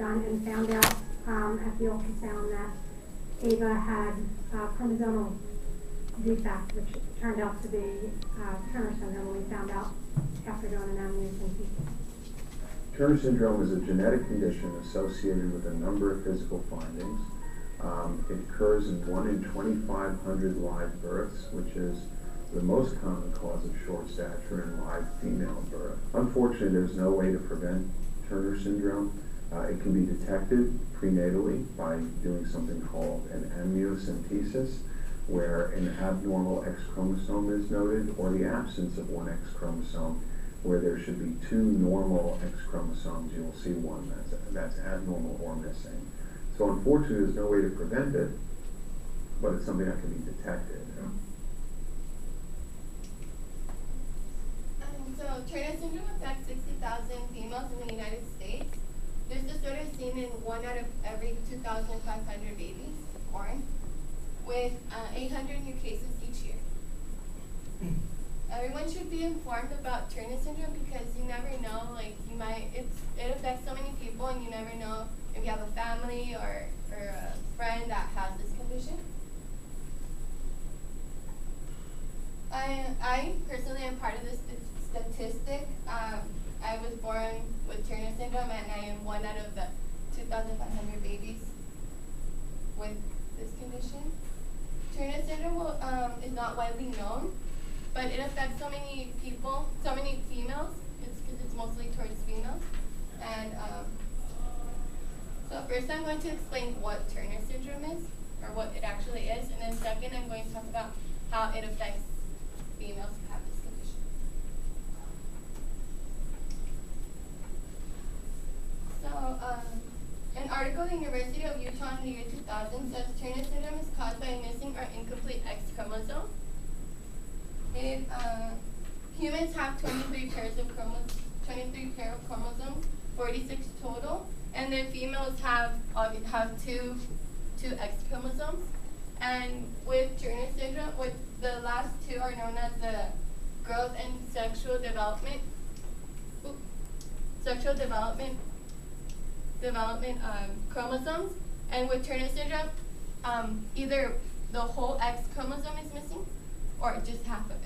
done and found out at the ultrasound that Ava had chromosomal defect, which turned out to be Turner syndrome when we found out after doing an amniocentesis. Turner syndrome is a genetic condition associated with a number of physical findings. It occurs in 1 in 2,500 live births, which is the most common cause of short stature in live female birth. Unfortunately, there's no way to prevent Turner syndrome. It can be detected prenatally by doing something called an amniocentesis, where an abnormal X chromosome is noted, or the absence of one X chromosome, where there should be 2 normal X chromosomes. You will see one that's abnormal or missing. So unfortunately, there's no way to prevent it, but it's something that can be detected. So Turner syndrome affects 60,000 females in the United States. This disorder is seen in 1 out of every 2,500 babies born, with 800 new cases each year. Everyone should be informed about Turner syndrome because you never know, like it affects so many people, and you never know if you have a family or a friend that has this condition. I personally am part of this statistic. I was born with Turner syndrome, and I am 1 out of the 2,500 babies with this condition. Turner syndrome is not widely known, but it affects so many people, so many females. It's because it's mostly towards females. And so first I'm going to explain what Turner syndrome is, or what it actually is, and then second I'm going to talk about how it affects females who have this condition. So an article in the University of Utah in the year 2000 says Turner syndrome is caused by a missing or incomplete X chromosome. Humans have 23 pairs of chromosomes, 46 total, and then females have 2 X chromosomes. And with Turner syndrome, with the last 2 are known as the growth and sexual development chromosomes. And with Turner syndrome, either the whole X chromosome is missing or just half of it.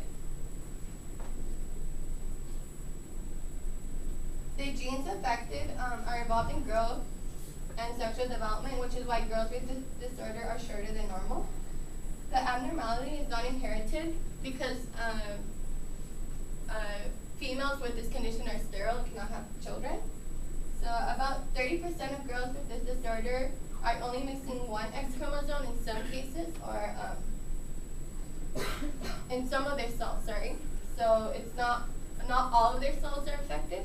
The genes affected are involved in growth and sexual development, which is why girls with this disorder are shorter than normal. The abnormality is not inherited because females with this condition are sterile and cannot have children. So about 30% of girls with this disorder are only missing 1 X chromosome in some cases, or in some of their cells, sorry. So it's not all of their cells are affected.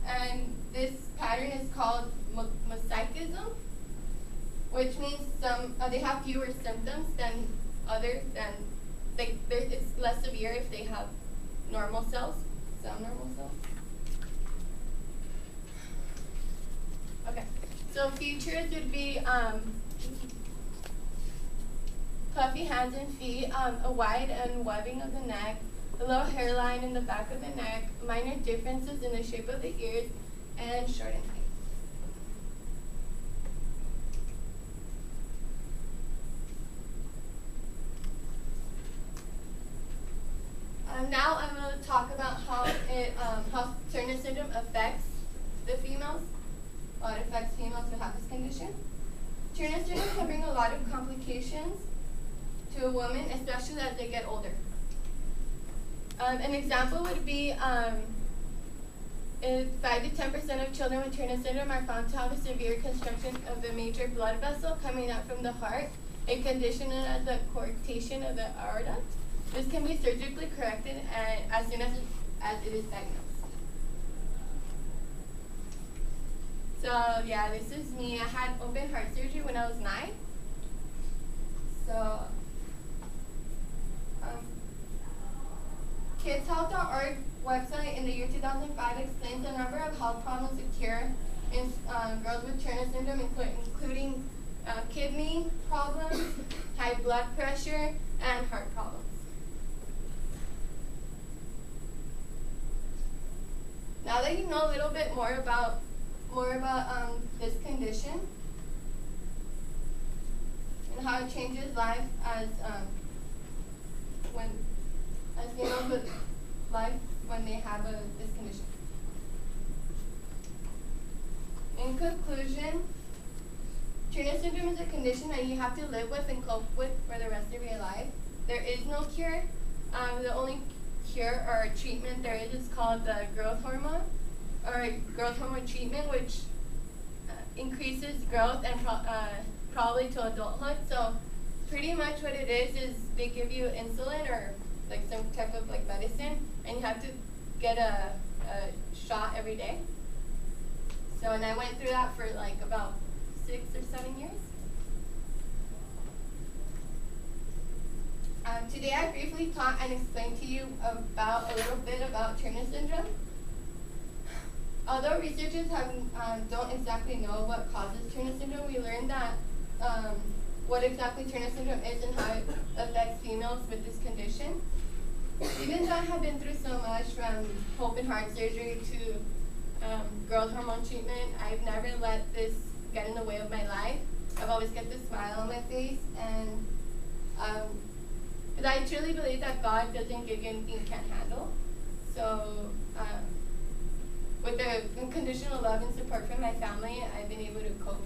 And this pattern is called mosaicism, which means they have fewer symptoms than others, it's less severe if they have normal cells, some normal cells. Okay, so features would be puffy hands and feet, a wide unwebbing of the neck, a low hairline in the back of the neck, minor differences in the shape of the ears, and short in height. Now I'm going to talk about how Turner syndrome affects the females. It affects females who have this condition. Turner syndrome can bring a lot of complications to a woman, especially as they get older. An example would be 5 to 10% of children with Turner syndrome are found to have a severe constriction of the major blood vessel coming out from the heart, a condition known as the coarctation of the aorta. This can be surgically corrected as soon as it is diagnosed. So yeah, this is me. I had open heart surgery when I was 9. So KidsHealth.org website in the year 2005 explains a number of health problems occur in girls with Turner syndrome, including kidney problems, high blood pressure, and heart problems. Now that you know a little bit more about more about this condition and how it changes life as females with life when they have this condition. In conclusion, Turner syndrome is a condition that you have to live with and cope with for the rest of your life. There is no cure. The only cure or treatment there is called the growth hormone treatment, which increases growth and probably to adulthood. So pretty much what it is they give you insulin or like some type of like medicine, and you have to get a shot every day. So, and I went through that for like about 6 or 7 years. Today I briefly taught and explained to you about a little bit about Turner syndrome. Although researchers don't exactly know what causes Turner syndrome, we learned that what exactly Turner syndrome is and how it affects females with this condition. Even though I have been through so much, from open heart surgery to growth hormone treatment, I've never let this get in the way of my life. I've always kept a smile on my face, and I truly believe that God doesn't give you anything you can't handle. So with the unconditional love and support from my family, I've been able to cope